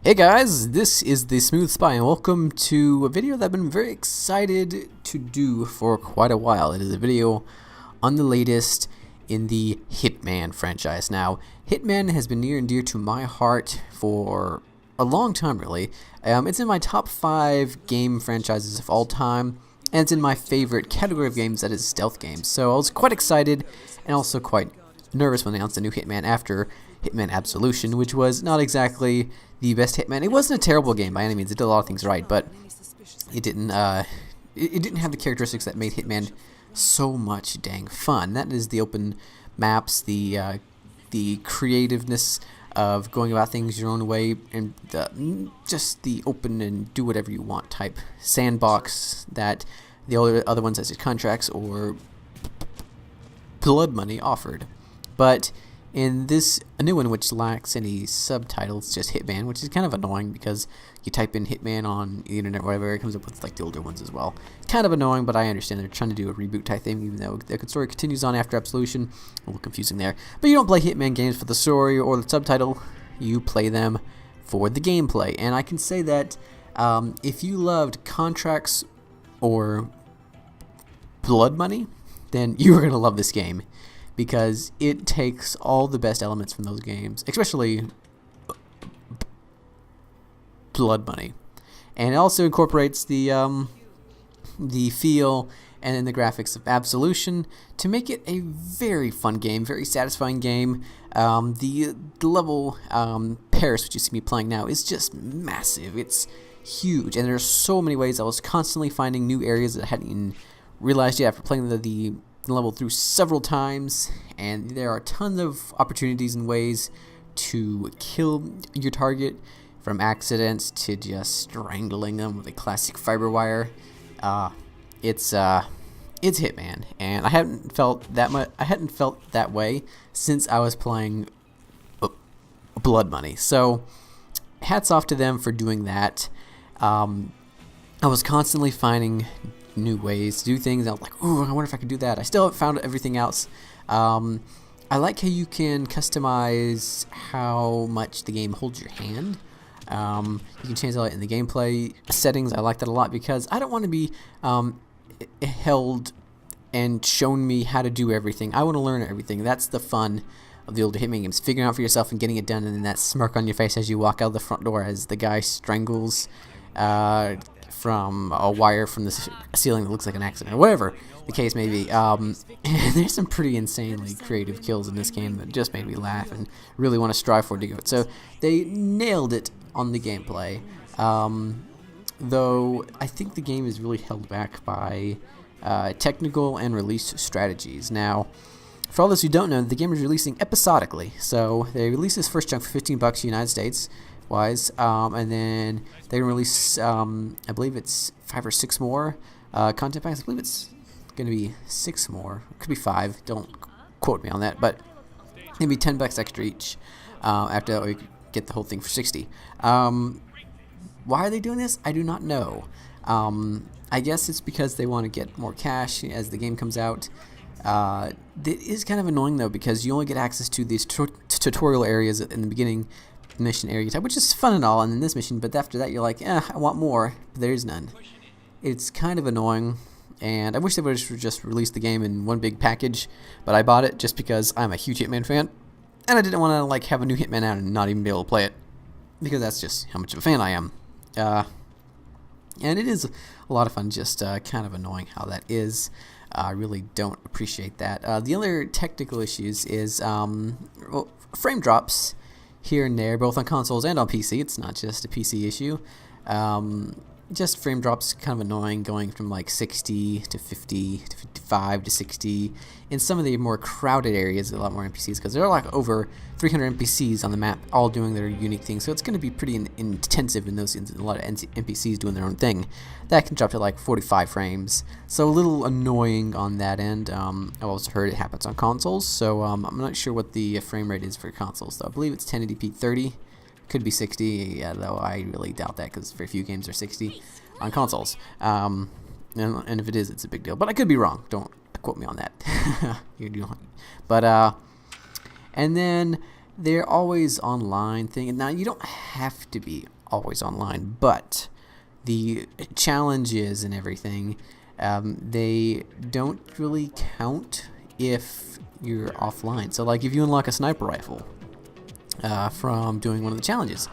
Hey guys, this is the Smooth Spy and welcome to a video that I've been very excited to do for quite a while. It is a video on the latest in the Hitman franchise. Now, Hitman has been near and dear to my heart for a long time really. It's in my top 5 game franchises of all time, and it's in my favorite category of games, that is stealth games. So I was quite excited and also quite nervous when they announced the new Hitman after Hitman Absolution, which was not exactly the best Hitman. It wasn't a terrible game by any means. It did a lot of things right, but it didn't have the characteristics that made Hitman so much dang fun. That is the open maps, the creativeness of going about things your own way, and just the open and do whatever you want type sandbox that the other ones such as Contracts or Blood Money offered. But in this, a new one which lacks any subtitles, just Hitman, which is kind of annoying because you type in Hitman on the internet or whatever, it comes up with like the older ones as well. Kind of annoying, but I understand they're trying to do a reboot type thing, even though the story continues on after Absolution. A little confusing there. But you don't play Hitman games for the story or the subtitle, you play them for the gameplay. And I can say that if you loved Contracts or Blood Money, then you are going to love this game, because it takes all the best elements from those games, especially Blood Money, and it also incorporates the feel and then the graphics of Absolution to make it a very fun game, very satisfying game. The level Paris, which you see me playing now, is just massive. It's huge, and there's so many ways. I was constantly finding new areas that I hadn't even realized yet after playing the level through several times, and there are tons of opportunities and ways to kill your target, from accidents to just strangling them with a classic fiber wire. It's Hitman, and I hadn't felt that way since I was playing Blood Money. So hats off to them for doing that. I was constantly finding new ways to do things. I was like, ooh, I wonder if I could do that. I still haven't found everything else. I like how you can customize how much the game holds your hand. You can change that in the gameplay settings. I like that a lot because I don't want to be held and shown me how to do everything. I want to learn everything. That's the fun of the older Hitman games, figuring out for yourself and getting it done, and then that smirk on your face as you walk out of the front door as the guy strangles from a wire from the ceiling that looks like an accident, or whatever the case may be. And there's some pretty insanely creative kills in this game that just made me laugh and really want to strive for it to go. So they nailed it on the gameplay, though I think the game is really held back by technical and release strategies. Now, for all those who don't know, the game is releasing episodically. So they release this first chunk for $15 United States wise, and then they release I believe it's 5 or 6 more content packs. I believe it's gonna be 6 more, it could be 5, don't quote me on that, but maybe $10 extra each. After that we get the whole thing for 60. Why are they doing this? I do not know. I guess it's because they want to get more cash as the game comes out. It is kind of annoying though, because you only get access to these tutorial areas in the beginning, mission area type, which is fun and all, and in this mission, but after that you're like, I want more, but there's none. It's kind of annoying, and I wish they would have just released the game in one big package, but I bought it just because I'm a huge Hitman fan, and I didn't want to like have a new Hitman out and not even be able to play it, because that's just how much of a fan I am. And it is a lot of fun, just kind of annoying how that is. I really don't appreciate that. The other technical issues is frame drops here and there, both on consoles and on PC. It's not just a PC issue. Just frame drops, kind of annoying, going from like 60 to 50 to 55 to 60. In some of the more crowded areas, a lot more NPCs, because there are like over 300 NPCs on the map, all doing their unique things. So it's going to be pretty intensive in those scenes. A lot of NPCs doing their own thing. That can drop to like 45 frames. So a little annoying on that end. I've also heard it happens on consoles. So I'm not sure what the frame rate is for consoles, though. I believe it's 1080p 30. Could be 60, yeah, though I really doubt that, because very few games are 60 on consoles. And if it is, it's a big deal. But I could be wrong. Don't quote me on that. But and then they're always online thing. And now you don't have to be always online. But the challenges and everything, they don't really count if you're offline. So like if you unlock a sniper rifle from doing one of the challenges,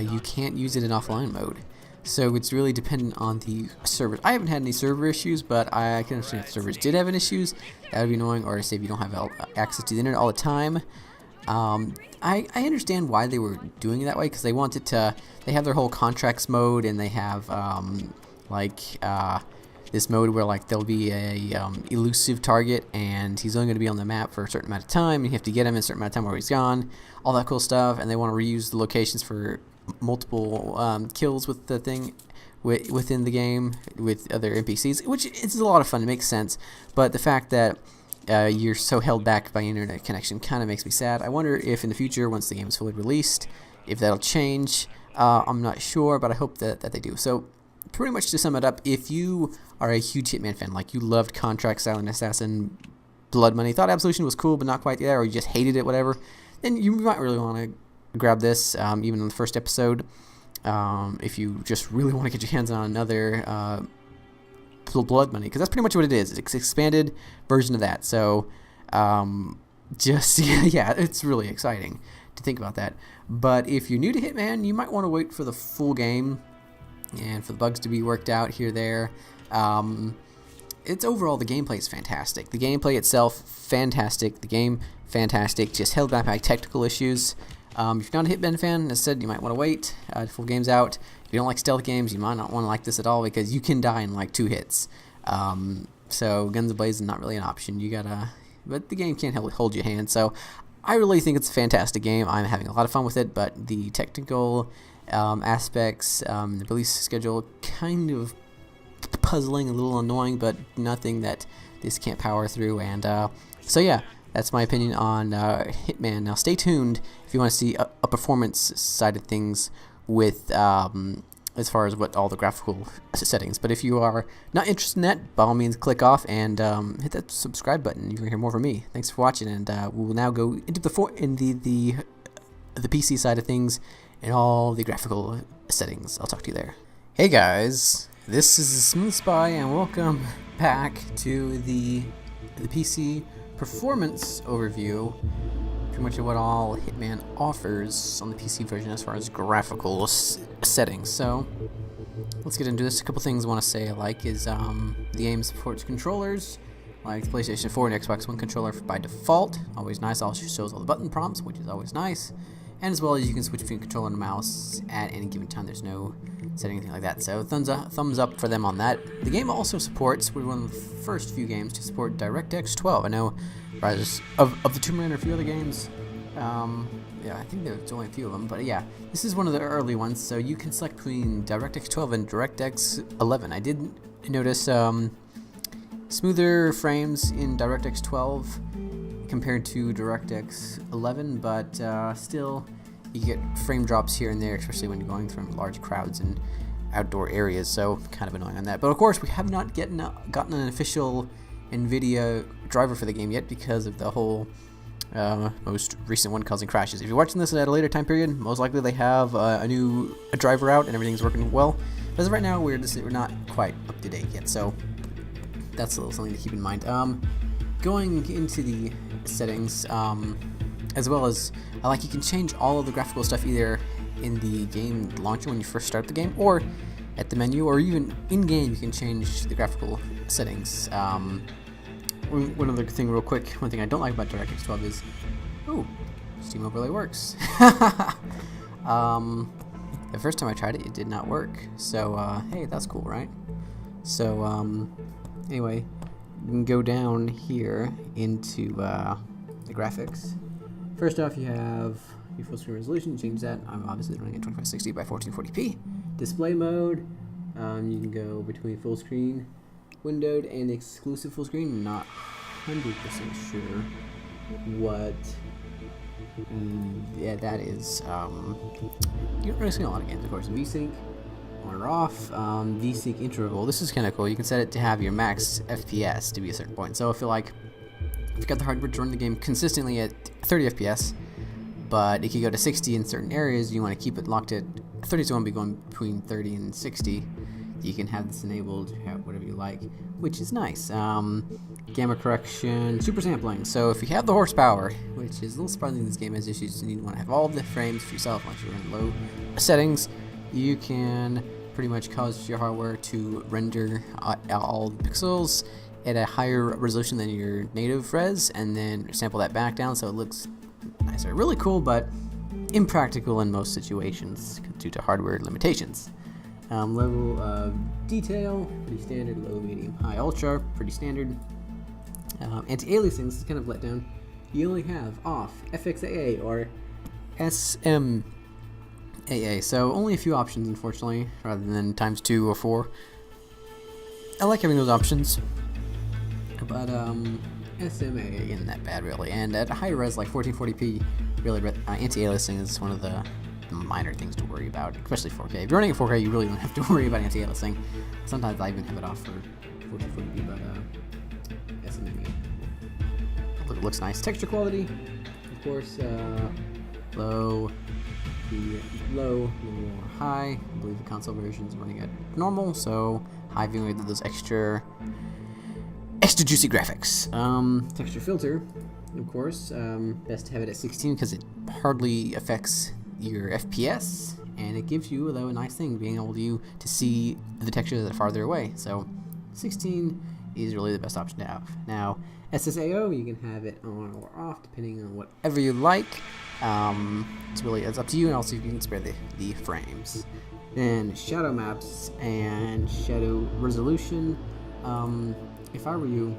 you can't use it in offline mode. So it's really dependent on the servers. I haven't had any server issues, but I can understand if servers did have any issues. That would be annoying, or say if you don't have access to the internet all the time. I understand why they were doing it that way, because they wanted to. They have their whole contracts mode, and they have this mode where like there'll be a elusive target, and he's only going to be on the map for a certain amount of time, and you have to get him in a certain amount of time where he's gone. All that cool stuff, and they want to reuse the locations for multiple kills with the thing within the game with other NPCs, which is a lot of fun. It makes sense, but the fact that you're so held back by internet connection kind of makes me sad. I wonder if in the future, once the game is fully released, if that'll change. I'm not sure, but I hope that they do. So pretty much to sum it up, if you are a huge Hitman fan, like you loved Contract, Silent Assassin, Blood Money, thought Absolution was cool but not quite there, or you just hated it, whatever, then you might really want to grab this, even in the first episode. If you just really want to get your hands on another Blood Money, because that's pretty much what it is. It's an expanded version of that. So just yeah, it's really exciting to think about that. But if you're new to Hitman, you might want to wait for the full game and for the bugs to be worked out here there. It's overall, the gameplay is fantastic. The gameplay itself, fantastic. The game, fantastic. Just held back by technical issues. If you're not a Hitman fan, as I said, you might want to wait till full game's out. If you don't like stealth games, you might not want to like this at all, because you can die in like 2 hits. So guns and blazes is not really an option. You gotta, but the game can't hold your hand. So I really think it's a fantastic game. I'm having a lot of fun with it, but the technical aspects, the release schedule, kind of puzzling, a little annoying, but nothing that this can't power through. And so yeah, that's my opinion on Hitman. Now stay tuned if you want to see a performance side of things with as far as what all the graphical settings. But if you are not interested in that, by all means click off and hit that subscribe button. You can hear more from me. Thanks for watching, and we will now go into the PC side of things and all the graphical settings. I'll talk to you there. Hey guys, this is the Smooth Spy, and welcome back to the PC performance overview. Pretty much what all Hitman offers on the PC version as far as graphical settings. So let's get into this. A couple things I want to say I like is the game supports controllers like the PlayStation 4 and Xbox One controller by default. Always nice. Also shows all the button prompts, which is always nice. And as well as you can switch between controller and mouse at any given time. There's no setting, anything like that. So thumbs up for them on that. The game also supports, we're one of the first few games to support DirectX 12. I know of the Tomb Raider, a few other games. Yeah, I think there's only a few of them, but yeah, this is one of the early ones. So you can select between DirectX 12 and DirectX 11. I did notice smoother frames in DirectX 12 compared to DirectX 11, but still you get frame drops here and there, especially when you're going through large crowds and outdoor areas, so kind of annoying on that. But of course, we have not gotten an official Nvidia driver for the game yet, because of the whole most recent one causing crashes. If you're watching this at a later time period, most likely they have a new driver out and everything's working well. But as of right now, we're not quite up to date yet, so that's a little something to keep in mind. Going into the settings, as well as you can change all of the graphical stuff either in the game launcher when you first start the game, or at the menu, or even in game you can change the graphical settings. One other thing real quick, one thing I don't like about DirectX 12 is, Steam overlay works. The first time I tried it did not work, so hey, that's cool, right? So anyway, you can go down here into the graphics. First off, you have your full screen resolution. Change that. I'm obviously running at 2560 by 1440p. Display mode. You can go between full screen, windowed, and exclusive full screen. Not 100% sure what. Yeah, that is. You don't really see a lot of games, of course. VSync on or off. VSync interval. This is kind of cool. You can set it to have your max FPS to be a certain point. So I feel like if you've got the hardware to run the game consistently at 30 FPS, but it could go to 60 in certain areas. You want to keep it locked at 30, so it won't be going between 30 and 60. You can have this enabled, have whatever you like, which is nice. Gamma correction, super sampling. So if you have the horsepower, which is a little surprising this game has issues, and you want to have all of the frames for yourself once you're in low settings, you can pretty much cause your hardware to render all the pixels at a higher resolution than your native res, and then sample that back down so it looks nicer. Really cool, but impractical in most situations due to hardware limitations. Level of detail, pretty standard. Low, medium, high, ultra, pretty standard. Anti-aliasing, this is kind of let down. You only have off, FXAA, or SMAA, so only a few options, unfortunately, rather than times 2 or 4. I like having those options, but SMAA isn't that bad, really. And at a high res, like 1440p, really, anti-aliasing is one of the minor things to worry about, especially 4K. If you're running at 4K, you really don't have to worry about anti-aliasing. Sometimes I even have it off for 1440p, but SMAA. It looks nice. Texture quality, of course, low, or high. I believe the console version is running at normal, so high viewing with those extra juicy graphics. Texture filter, of course, best to have it at 16 because it hardly affects your FPS, and it gives you, though, a nice thing being able to see the textures that are farther away. So 16 is really the best option to have. Now SSAO, you can have it on or off depending on whatever you like. It's up to you, and also you can spare the frames. Then shadow maps and shadow resolution. If I were you,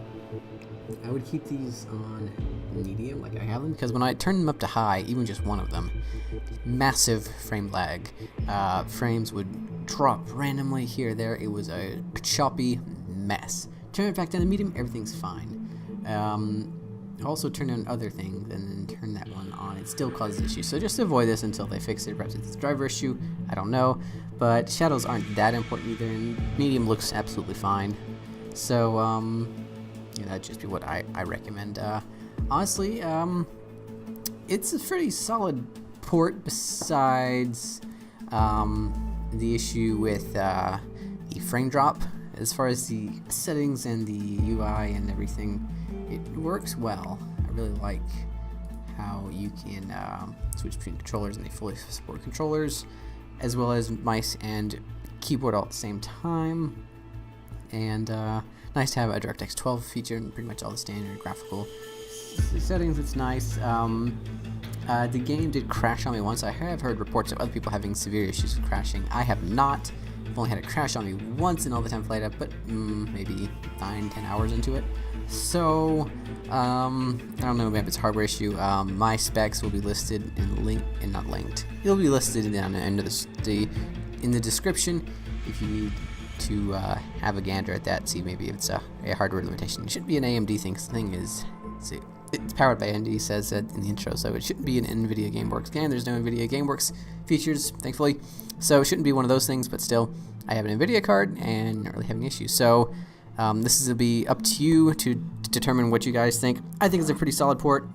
I would keep these on medium like I have them, because when I turn them up to high, even just one of them, massive frame lag. Frames would drop randomly here or there. It was a choppy mess. Turn it back down to medium, everything's fine. Also turn down other things and then turn that one on. It still causes issues, so just avoid this until they fix it. Perhaps it's a driver issue, I don't know, but shadows aren't that important either, and medium looks absolutely fine. So yeah, that'd just be what I recommend. Honestly, it's a pretty solid port, besides the issue with the frame drop. As far as the settings and the UI and everything, it works well. I really like how you can switch between controllers, and they fully support controllers, as well as mice and keyboard all at the same time. And nice to have a DirectX 12 feature and pretty much all the standard graphical settings. It's nice. The game did crash on me once. I have heard reports of other people having severe issues with crashing. I have not. I've only had it crash on me once in all the time I played it, but maybe 9-10 hours into it. So I don't know, maybe it's a hardware issue. My specs will be listed not linked. It'll be listed down in the description if you need to have a gander at that, see maybe if it's a hardware limitation. It shouldn't be an AMD thing. The thing is, it's powered by AMD, says it in the intro, so it shouldn't be an Nvidia Geforce game. There's no Nvidia Geforce features, thankfully, so it shouldn't be one of those things, but still, I have an Nvidia card and not really having issues. So this will be up to you to determine what you guys think. I think it's a pretty solid port,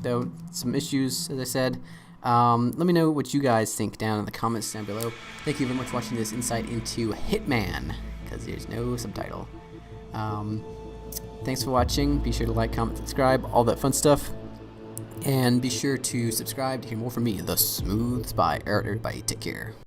though some issues, as I said. Let me know what you guys think down in the comments down below. Thank you very much for watching this insight into Hitman, because there's no subtitle. Thanks for watching. Be sure to like, comment, subscribe, all that fun stuff. And be sure to subscribe to hear more from me, TheSmooth by Everybody. Take care.